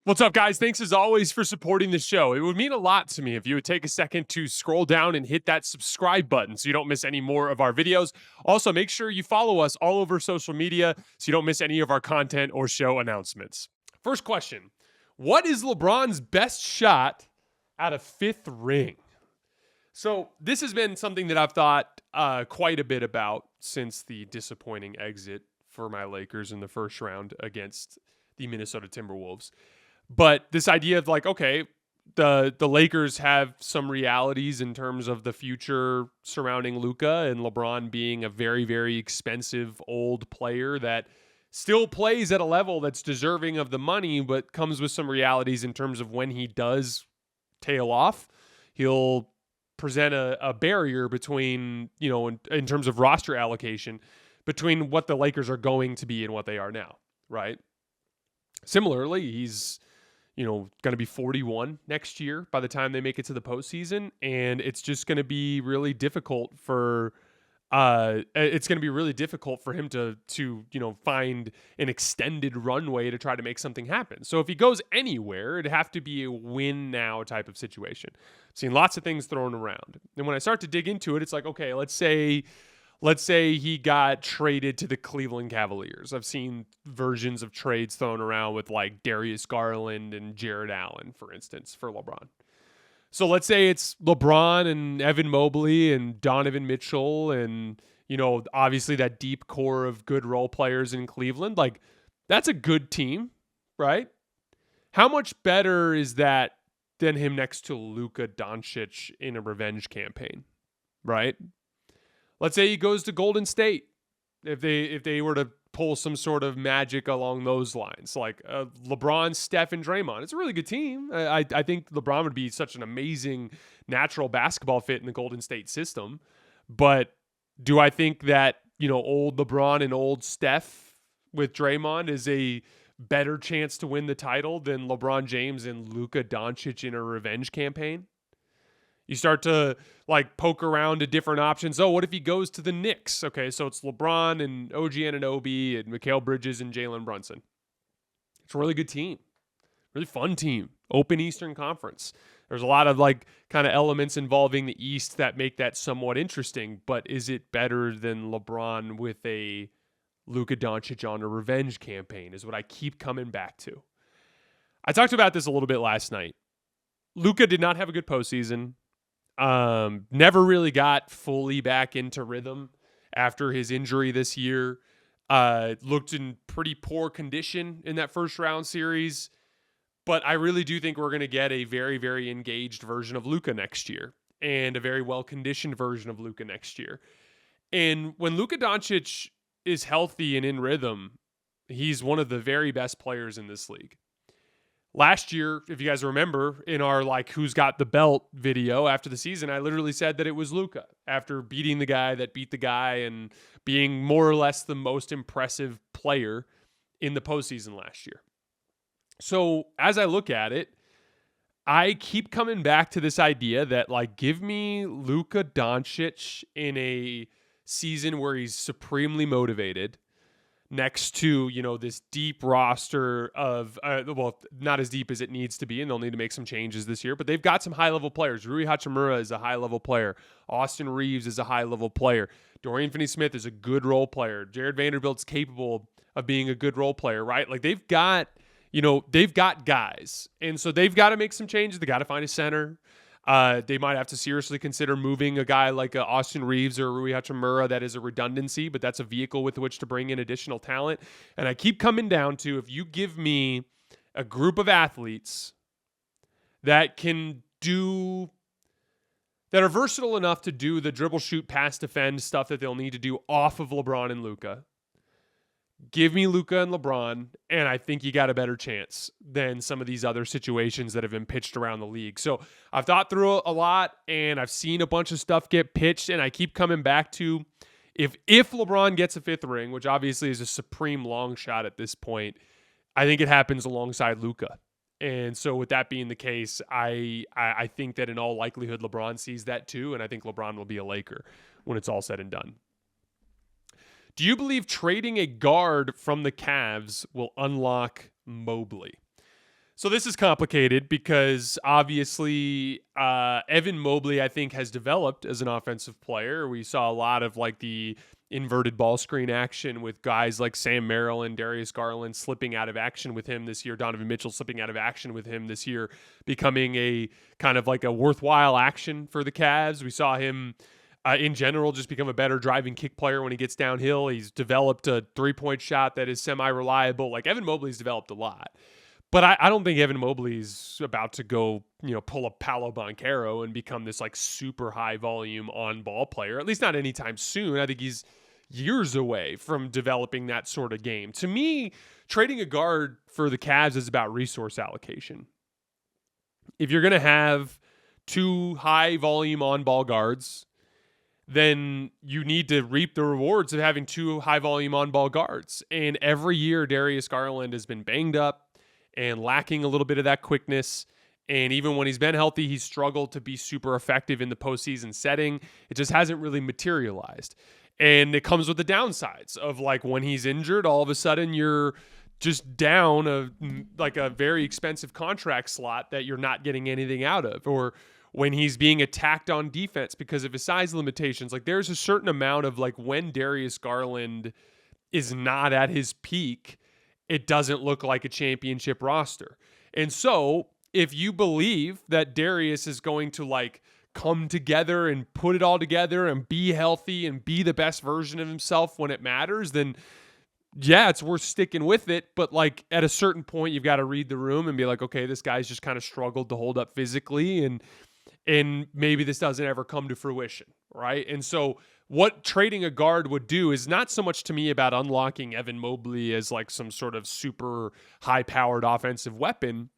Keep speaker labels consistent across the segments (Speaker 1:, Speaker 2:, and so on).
Speaker 1: What's up, guys? Thanks as always for supporting the show. It would mean a lot to me if you would take a second to scroll down and hit that subscribe button so you don't miss any more of our videos. Also, make sure you follow us all over social media so you don't miss any of our content or show announcements. First question: what is LeBron's best shot at a fifth ring? So this has been something that I've thought quite a bit about since the disappointing exit for my Lakers in the first round against the Minnesota Timberwolves. But this idea of like, okay, the Lakers have some realities in terms of the future surrounding Luka and LeBron being a very, very expensive old player that still plays at a level that's deserving of the money, but comes with some realities in terms of when he does tail off, he'll present a barrier between, in terms of roster allocation between what the Lakers are going to be and what they are now, right? Similarly, he's going to be 41 next year by the time they make it to the postseason. And it's just going to be really difficult for him to find an extended runway to try to make something happen. So if he goes anywhere, it'd have to be a win now type of situation. I've seen lots of things thrown around. And when I start to dig into it, it's like, okay, let's say he got traded to the Cleveland Cavaliers. I've seen versions of trades thrown around with like Darius Garland and Jared Allen, for instance, for LeBron. So let's say it's LeBron and Evan Mobley and Donovan Mitchell and, obviously that deep core of good role players in Cleveland. Like, that's a good team, right? How much better is that than him next to Luka Doncic in a revenge campaign, right? Let's say he goes to Golden State. If they were to pull some sort of magic along those lines, like LeBron, Steph, and Draymond, it's a really good team. I think LeBron would be such an amazing natural basketball fit in the Golden State system. But do I think that old LeBron and old Steph with Draymond is a better chance to win the title than LeBron James and Luka Doncic in a revenge campaign? You start to poke around at different options. Oh, what if he goes to the Knicks? Okay, so it's LeBron and OG Anunoby and Mikal Bridges and Jalen Brunson. It's a really good team. Really fun team. Open Eastern Conference. There's a lot of kind of elements involving the East that make that somewhat interesting, but is it better than LeBron with a Luka Doncic on a revenge campaign is what I keep coming back to. I talked about this a little bit last night. Luka did not have a good postseason. Never really got fully back into rhythm after his injury this year. Looked in pretty poor condition in that first round series. But I really do think we're going to get a very, very engaged version of Luka next year and a very well-conditioned version of Luka next year. And when Luka Doncic is healthy and in rhythm, he's one of the very best players in this league. Last year, if you guys remember, in our who's got the belt video after the season, I literally said that it was Luka after beating the guy that beat the guy and being more or less the most impressive player in the postseason last year. So as I look at it, I keep coming back to this idea that give me Luka Doncic in a season where he's supremely motivated, next to, this deep roster of, not as deep as it needs to be, and they'll need to make some changes this year, but they've got some high-level players. Rui Hachimura is a high-level player. Austin Reeves is a high-level player. Dorian Finney-Smith is a good role player. Jared Vanderbilt's capable of being a good role player, right? They've got guys, and so they've got to make some changes. They got to find a center. They might have to seriously consider moving a guy like Austin Reeves or Rui Hachimura. That is a redundancy, but that's a vehicle with which to bring in additional talent. And I keep coming down to, if you give me a group of athletes that are versatile enough to do the dribble, shoot, pass, defend stuff that they'll need to do off of LeBron and Luka, give me Luka and LeBron, and I think you got a better chance than some of these other situations that have been pitched around the league. So I've thought through a lot, and I've seen a bunch of stuff get pitched, and I keep coming back to, if LeBron gets a fifth ring, which obviously is a supreme long shot at this point, I think it happens alongside Luka. And so with that being the case, I think that in all likelihood, LeBron sees that too, and I think LeBron will be a Laker when it's all said and done. Do you believe trading a guard from the Cavs will unlock Mobley? So this is complicated because obviously Evan Mobley, I think, has developed as an offensive player. We saw a lot of like the inverted ball screen action with guys like Sam Merrill and Darius Garland slipping out of action with him this year, Donovan Mitchell slipping out of action with him this year, becoming a kind of like a worthwhile action for the Cavs. We saw him in general just become a better driving kick player when he gets downhill. He's developed a three-point shot that is semi-reliable. Like Evan Mobley's developed a lot. But I don't think Evan Mobley's about to go, pull a Paolo Banchero and become this like super high volume on ball player, at least not anytime soon. I think he's years away from developing that sort of game. To me, trading a guard for the Cavs is about resource allocation. If you're going to have two high volume on ball guards, then you need to reap the rewards of having two high volume on ball guards. And every year, Darius Garland has been banged up and lacking a little bit of that quickness. And even when he's been healthy, he's struggled to be super effective in the postseason setting. It just hasn't really materialized. And it comes with the downsides of like when he's injured, all of a sudden you're just down a very expensive contract slot that you're not getting anything out of. Or when he's being attacked on defense because of his size limitations. Like there's a certain amount of like when Darius Garland is not at his peak, it doesn't look like a championship roster. And so if you believe that Darius is going to like come together and put it all together and be healthy and be the best version of himself when it matters, then yeah, it's worth sticking with it. But like at a certain point, you've got to read the room and be like, okay, this guy's just kind of struggled to hold up physically and maybe this doesn't ever come to fruition, right? And so what trading a guard would do is not so much to me about unlocking Evan Mobley as like some sort of super high-powered offensive weapon.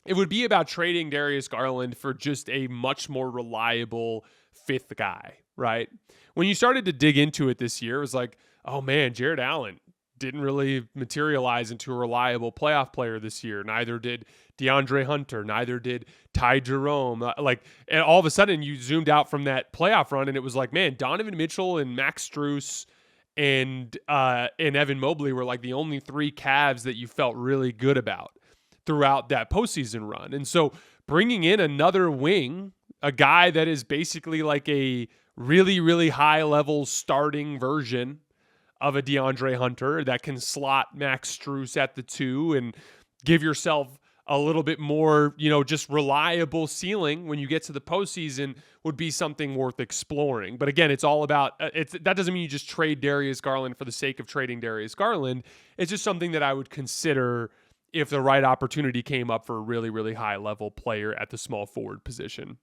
Speaker 1: It would be about trading Darius Garland for just a much more reliable fifth guy, right? When you started to dig into it this year, it was like, oh man, Jared Allen didn't really materialize into a reliable playoff player this year. Neither did DeAndre Hunter. Neither did Ty Jerome. And all of a sudden you zoomed out from that playoff run and it was like, man, Donovan Mitchell and Max Strus and Evan Mobley were like the only three Cavs that you felt really good about throughout that postseason run. And so bringing in another wing, a guy that is basically like a really, really high level starting version of a DeAndre Hunter that can slot Max Strus at the 2 and give yourself a little bit more, just reliable ceiling when you get to the postseason would be something worth exploring. But again, it's all about, that doesn't mean you just trade Darius Garland for the sake of trading Darius Garland. It's just something that I would consider if the right opportunity came up for a really, really high level player at the small forward position.